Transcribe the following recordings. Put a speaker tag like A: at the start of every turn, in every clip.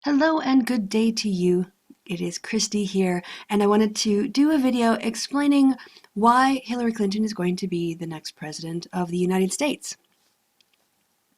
A: Hello and good day to you. It is Christy here, and I wanted to do a video explaining why Hillary Clinton is going to be the next president of the United States.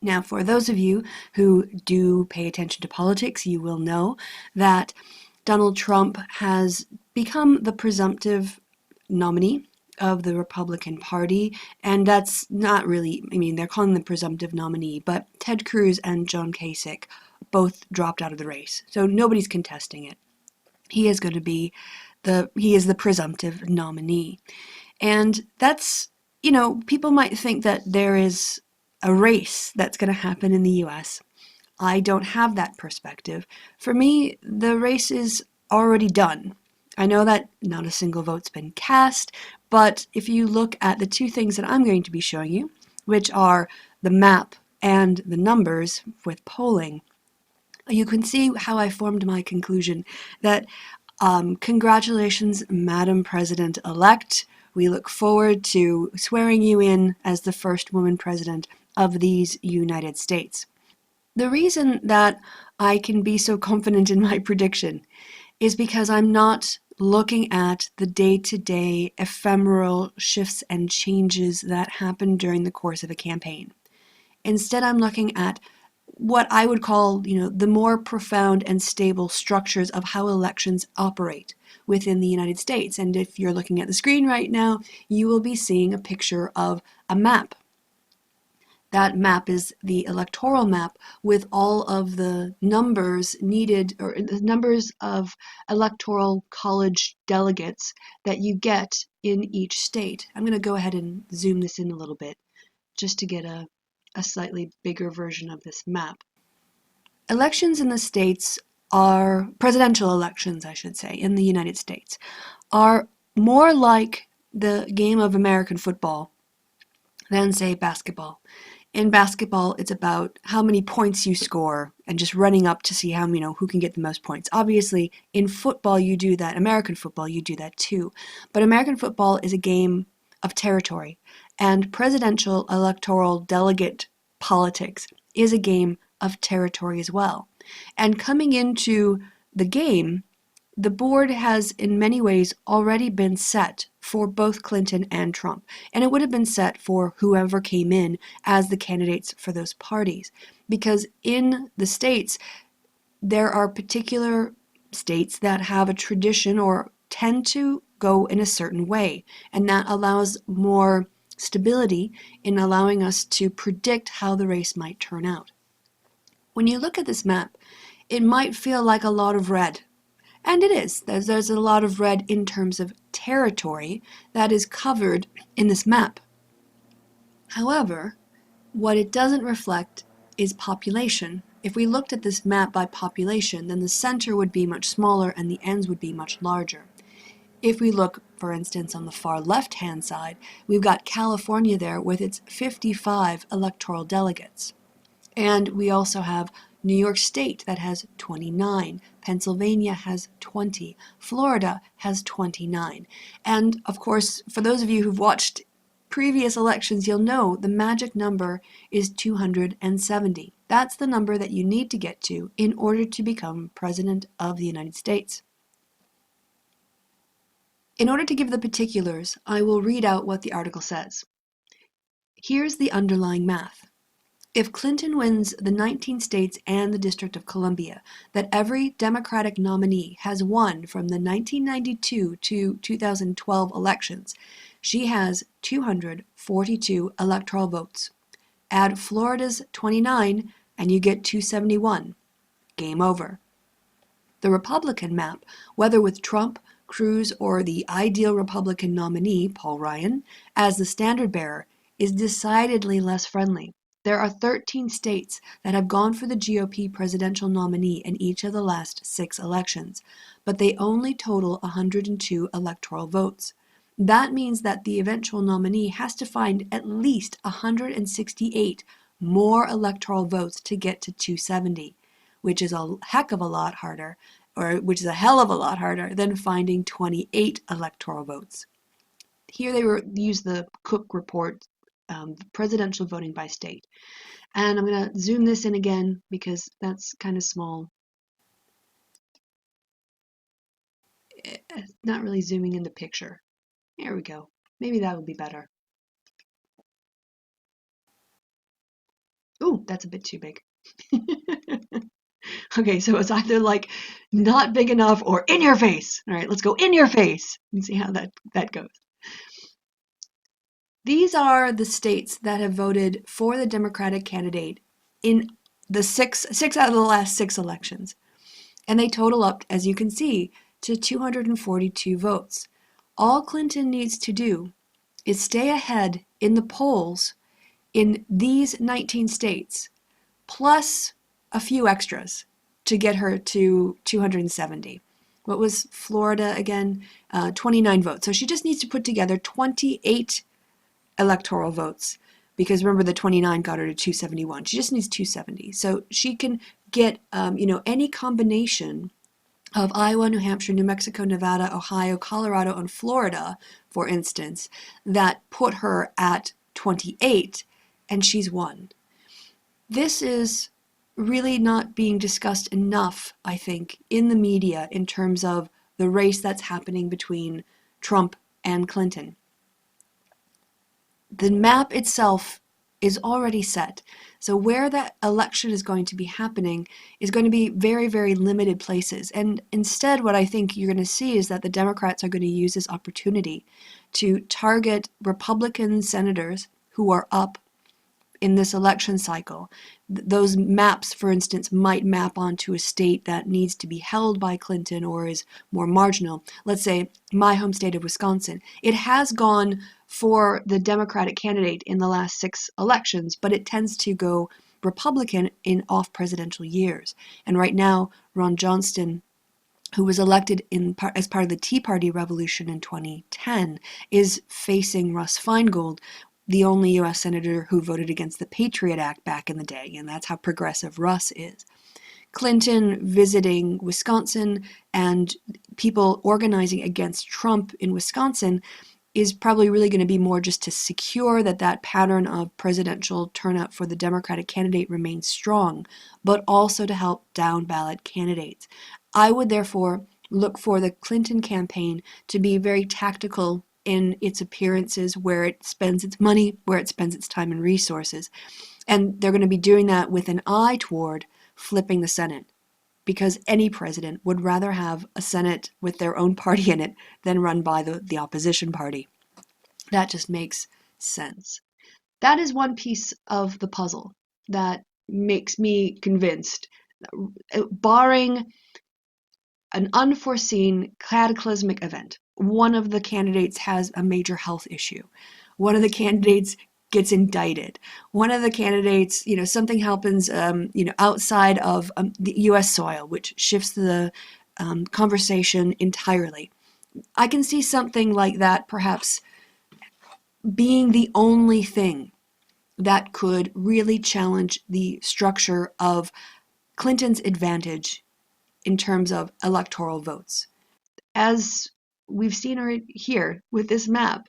A: Now, for those of you who do pay attention to politics, you will know that Donald Trump has become the presumptive nominee of the Republican Party, and that's not really, they're calling the presumptive nominee, but Ted Cruz and John Kasich both dropped out of the race, so nobody's contesting it. He is going to be he is the presumptive nominee. And that's, people might think that there is a race that's going to happen in the US. I don't have that perspective. For me, the race is already done. I know that not a single vote's been cast, but if you look at the two things that I'm going to be showing you, which are the map and the numbers with polling, you can see how I formed my conclusion that congratulations, Madam President-elect. We look forward to swearing you in as the first woman president of these United States. The reason that I can be so confident in my prediction is because I'm not looking at the day-to-day ephemeral shifts and changes that happen during the course of a campaign. Instead, I'm looking at what I would call, the more profound and stable structures of how elections operate within the United States. And if you're looking at the screen right now, you will be seeing a picture of a map. That map is the electoral map with all of the numbers needed, or the numbers of electoral college delegates that you get in each state. I'm going to go ahead and zoom this in a little bit just to get a slightly bigger version of this map. Elections in the states are, presidential elections, I should say, in the United States, are more like the game of American football than, say, basketball. In basketball, it's about how many points you score and just running up to see how, who can get the most points. Obviously, in football, you do that. American football, you do that too. But American football is a game of territory, and presidential electoral delegate politics is a game of territory as well. And coming into the game, the board has in many ways already been set for both Clinton and Trump, and it would have been set for whoever came in as the candidates for those parties. Because in the states, there are particular states that have a tradition or tend to go in a certain way, and that allows more stability in allowing us to predict how the race might turn out. When you look at this map, it might feel like a lot of red. And it is. There's a lot of red in terms of territory that is covered in this map. However, what it doesn't reflect is population. If we looked at this map by population, then the center would be much smaller and the ends would be much larger. If we look, for instance, on the far left-hand side, we've got California there with its 55 electoral delegates. And we also have New York State that has 29, Pennsylvania has 20, Florida has 29. And of course, for those of you who've watched previous elections, you'll know the magic number is 270. That's the number that you need to get to in order to become President of the United States. In order to give the particulars, I will read out what the article says. Here's the underlying math. If Clinton wins the 19 states and the District of Columbia that every Democratic nominee has won from the 1992 to 2012 elections, she has 242 electoral votes. Add Florida's 29 and you get 271. Game over. The Republican map, whether with Trump, Cruz, or the ideal Republican nominee, Paul Ryan, as the standard bearer, is decidedly less friendly. There are 13 states that have gone for the GOP presidential nominee in each of the last 6 elections, but they only total 102 electoral votes. That means that the eventual nominee has to find at least 168 more electoral votes to get to 270, which is a heck of a lot harder, or which is a hell of a lot harder than finding 28 electoral votes. Here they use the Cook report, presidential voting by state. And I'm going to zoom this in again because that's kind of small. not really zooming in the picture. There we go. Maybe that would be better. Ooh, that's a bit too big. Okay, so it's either like not big enough or in your face. All right, let's go in your face and see how that goes. These are the states that have voted for the Democratic candidate in the six out of the last 6 elections. And they total up, as you can see, to 242 votes. All Clinton needs to do is stay ahead in the polls in these 19 states, plus a few extras to get her to 270. What was Florida again? 29 votes. So she just needs to put together 28 electoral votes, because remember the 29 got her to 271. She just needs 270. So she can get any combination of Iowa, New Hampshire, New Mexico, Nevada, Ohio, Colorado, and Florida, for instance, that put her at 28, and she's won. This is really not being discussed enough, I think, in the media in terms of the race that's happening between Trump and Clinton. The map itself is already set. So where that election is going to be happening is going to be very, very limited places. And instead, what I think you're going to see is that the Democrats are going to use this opportunity to target Republican senators who are up in this election cycle. Those maps, for instance, might map onto a state that needs to be held by Clinton or is more marginal. Let's say my home state of Wisconsin. It has gone for the Democratic candidate in the last 6 elections, but it tends to go Republican in off-presidential years. And right now, Ron Johnston, who was elected as part of the Tea Party revolution in 2010, is facing Russ Feingold, the only U.S. senator who voted against the Patriot Act back in the day, and that's how progressive Russ is. Clinton visiting Wisconsin and people organizing against Trump in Wisconsin is probably really going to be more just to secure that pattern of presidential turnout for the Democratic candidate remains strong, but also to help down ballot candidates. I would therefore look for the Clinton campaign to be very tactical in its appearances, where it spends its money, where it spends its time and resources. And they're going to be doing that with an eye toward flipping the Senate, because any president would rather have a Senate with their own party in it than run by the opposition party. That just makes sense. That is one piece of the puzzle that makes me convinced, barring an unforeseen cataclysmic event. One of the candidates has a major health issue. One of the candidates gets indicted. One of the candidates, something happens, outside of the U.S. soil, which shifts the conversation entirely. I can see something like that perhaps being the only thing that could really challenge the structure of Clinton's advantage in terms of electoral votes. As we've seen her here with this map,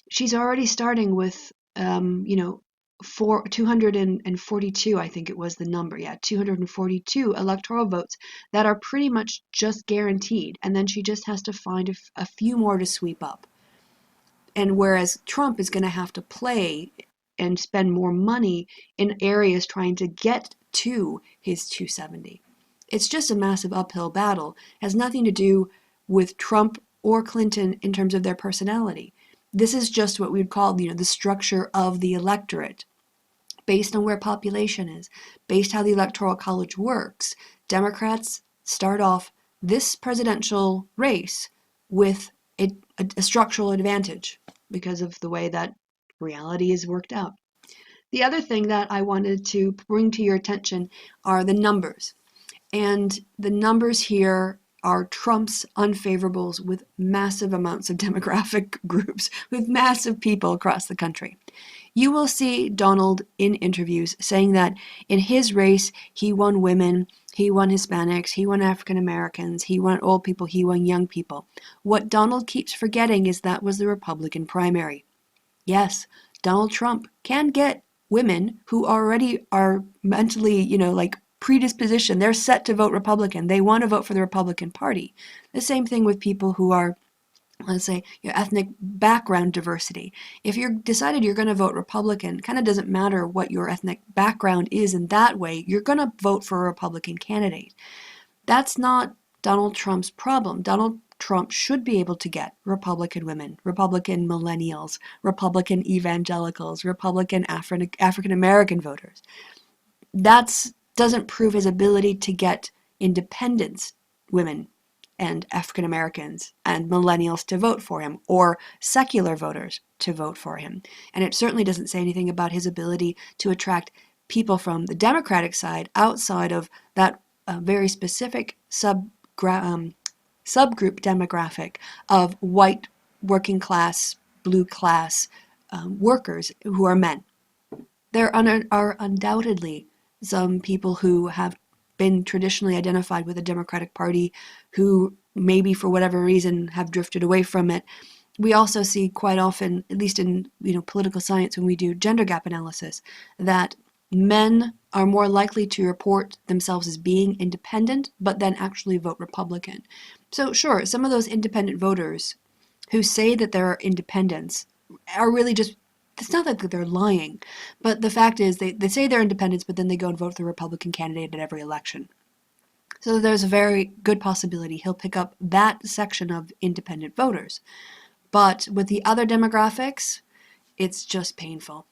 A: she's already starting with 242, I think it was the number, 242 electoral votes that are pretty much just guaranteed, and then she just has to find a few more to sweep up. And whereas Trump is going to have to play and spend more money in areas trying to get to his 270. It's just a massive uphill battle. It has nothing to do with Trump or Clinton in terms of their personality. This is just what we would call, the structure of the electorate. Based on where population is, based how the Electoral College works, Democrats start off this presidential race with a structural advantage because of the way that reality is worked out. The other thing that I wanted to bring to your attention are the numbers. And the numbers here are Trump's unfavorables with massive amounts of demographic groups, with massive people across the country. You will see Donald in interviews saying that in his race, he won women, he won Hispanics, he won African Americans, he won old people, he won young people. What Donald keeps forgetting is that was the Republican primary. Yes, Donald Trump can get women who already are mentally, predisposition. They're set to vote Republican. They want to vote for the Republican Party. The same thing with people who are, let's say, your ethnic background diversity. If you're decided you're going to vote Republican, kind of doesn't matter what your ethnic background is in that way, you're going to vote for a Republican candidate. That's not Donald Trump's problem. Donald Trump should be able to get Republican women, Republican millennials, Republican evangelicals, Republican African American voters. That doesn't prove his ability to get independents, women and African Americans and millennials to vote for him, or secular voters to vote for him. And it certainly doesn't say anything about his ability to attract people from the Democratic side outside of that very specific subgroup demographic of white, working class, blue class workers who are men. There are undoubtedly some people who have been traditionally identified with the Democratic Party who maybe for whatever reason have drifted away from it. We also see quite often, at least in political science when we do gender gap analysis, that men are more likely to report themselves as being independent but then actually vote Republican. So sure, some of those independent voters who say that they're independents are really just, it's not that they're lying, but the fact is they say they're independents, but then they go and vote for the Republican candidate at every election. So there's a very good possibility he'll pick up that section of independent voters. But with the other demographics, it's just painful.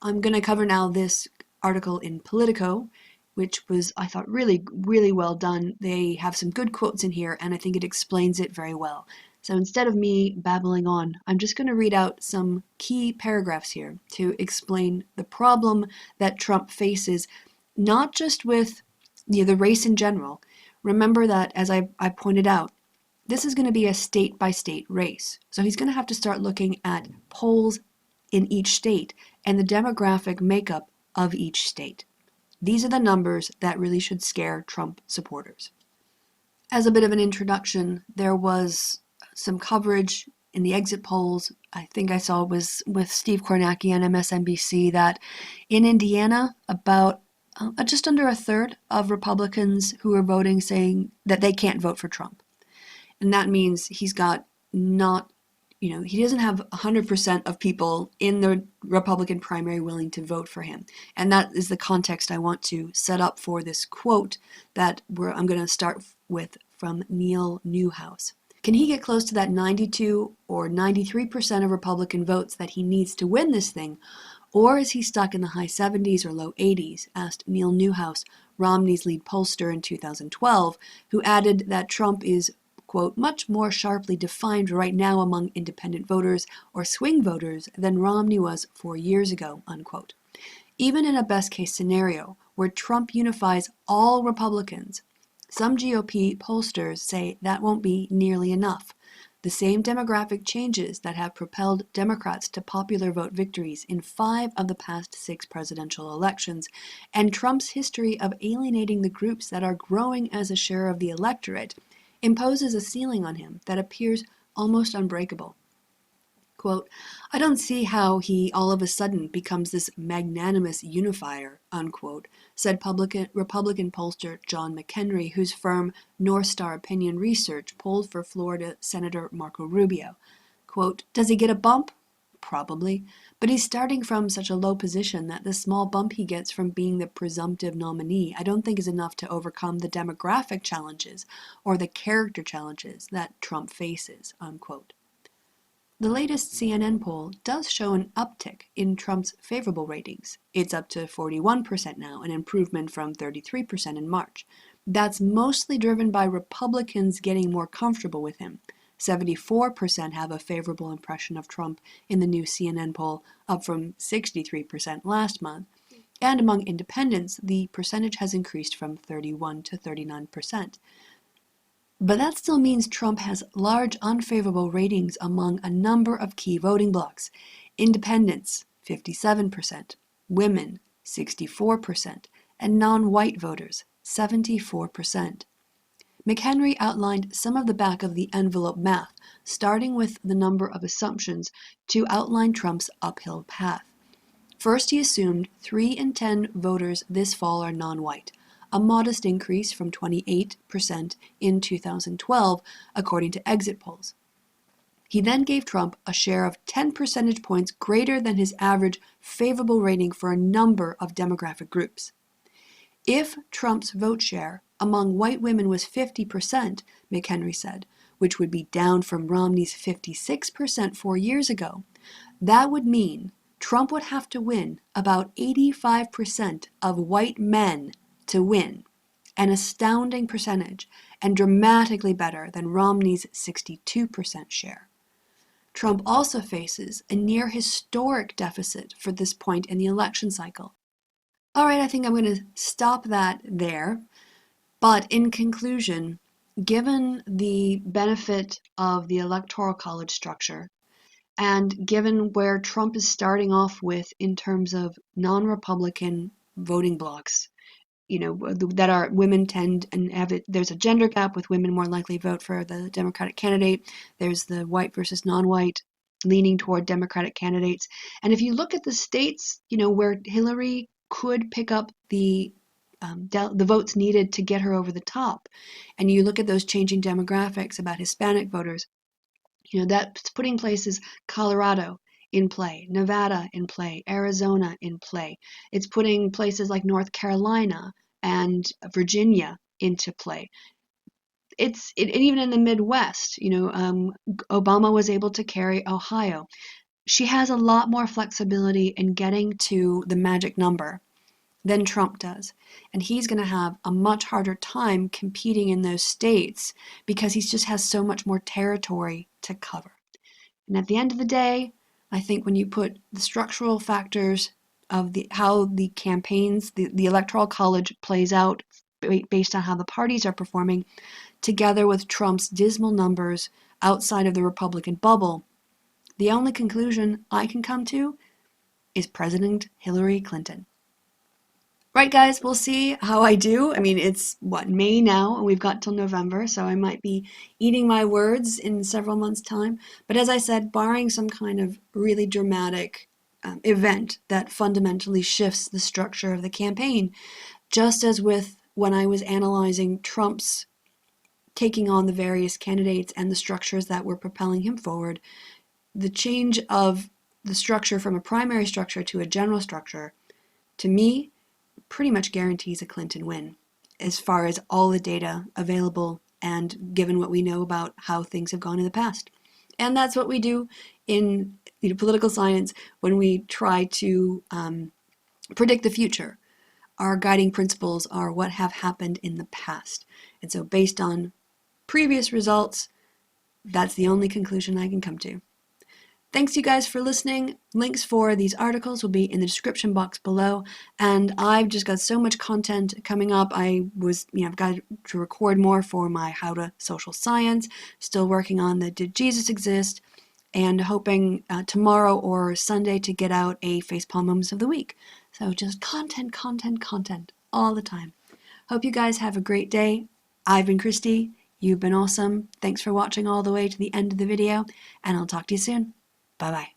A: I'm going to cover now this article in Politico, which was, I thought, really, really well done. They have some good quotes in here, and I think it explains it very well. So instead of me babbling on, I'm just going to read out some key paragraphs here to explain the problem that Trump faces, not just with the race in general. Remember that, as I pointed out, this is going to be a state-by-state race. So he's going to have to start looking at polls in each state and the demographic makeup of each state. These are the numbers that really should scare Trump supporters. As a bit of an introduction, there was some coverage in the exit polls, I think I saw was with Steve Kornacki on MSNBC, that in Indiana, about just under a third of Republicans who are voting saying that they can't vote for Trump. And that means he's got not, he doesn't have 100% of people in the Republican primary willing to vote for him. And that is the context I want to set up for this quote that I'm going to start with from Neil Newhouse. Can he get close to that 92 or 93% of Republican votes that he needs to win this thing? Or is he stuck in the high 70s or low 80s? Asked Neil Newhouse, Romney's lead pollster in 2012, who added that Trump is, quote, much more sharply defined right now among independent voters or swing voters than Romney was 4 years ago, unquote. Even in a best-case scenario where Trump unifies all Republicans, some GOP pollsters say that won't be nearly enough. The same demographic changes that have propelled Democrats to popular vote victories in 5 of the past 6 presidential elections, and Trump's history of alienating the groups that are growing as a share of the electorate imposes a ceiling on him that appears almost unbreakable. Quote, I don't see how he all of a sudden becomes this magnanimous unifier, unquote, said Republican pollster John McHenry, whose firm North Star Opinion Research polled for Florida Senator Marco Rubio. Quote, does he get a bump? Probably, but he's starting from such a low position that the small bump he gets from being the presumptive nominee I don't think is enough to overcome the demographic challenges or the character challenges that Trump faces, unquote. The latest CNN poll does show an uptick in Trump's favorable ratings. It's up to 41% now, an improvement from 33% in March. That's mostly driven by Republicans getting more comfortable with him. 74% have a favorable impression of Trump in the new CNN poll, up from 63% last month. And among independents, the percentage has increased from 31 to 39%. But that still means Trump has large unfavorable ratings among a number of key voting blocs. Independents, 57%, women, 64%, and non-white voters, 74%. McHenry outlined some of the back-of-the-envelope math, starting with the number of assumptions to outline Trump's uphill path. First, he assumed 3 in 10 voters this fall are non-white. a modest increase from 28% in 2012, according to exit polls. He then gave Trump a share of 10 percentage points greater than his average favorable rating for a number of demographic groups. If Trump's vote share among white women was 50%, McHenry said, which would be down from Romney's 56% 4 years ago, that would mean Trump would have to win about 85% of white men to win, an astounding percentage and dramatically better than Romney's 62% share. Trump also faces a near historic deficit for this point in the election cycle. All right, I think I'm going to stop that there. But in conclusion, given the benefit of the Electoral College structure, and given where Trump is starting off with in terms of non-Republican voting blocks, that are women tend and have it, there's a gender gap with women more likely vote for the Democratic candidate. There's the white versus non-white leaning toward Democratic candidates. And if you look at the states, where Hillary could pick up the votes needed to get her over the top, and you look at those changing demographics about Hispanic voters, that's putting places Colorado in play, Nevada in play, Arizona in play. It's putting places like North Carolina and Virginia into play. Even in the Midwest, Obama was able to carry Ohio. She has a lot more flexibility in getting to the magic number than Trump does. And he's going to have a much harder time competing in those states because he just has so much more territory to cover. And at the end of the day, I think when you put the structural factors of how the campaigns, the Electoral College plays out based on how the parties are performing, together with Trump's dismal numbers outside of the Republican bubble, the only conclusion I can come to is President Hillary Clinton. Right, guys, we'll see how I do. I mean, it's, May now, and we've got till November, so I might be eating my words in several months' time. But as I said, barring some kind of really dramatic event that fundamentally shifts the structure of the campaign, just as with when I was analyzing Trump's taking on the various candidates and the structures that were propelling him forward, the change of the structure from a primary structure to a general structure, to me, pretty much guarantees a Clinton win as far as all the data available and given what we know about how things have gone in the past. And that's what we do in political science when we try to predict the future. Our guiding principles are what have happened in the past. And so based on previous results, that's the only conclusion I can come to. Thanks you guys for listening. Links for these articles will be in the description box below. And I've just got so much content coming up. I've got to record more for my How to Social Science. Still working on the Did Jesus Exist? And hoping tomorrow or Sunday to get out a Facepalm Moments of the Week. So just content all the time. Hope you guys have a great day. I've been Christy. You've been awesome. Thanks for watching all the way to the end of the video. And I'll talk to you soon. Bye-bye.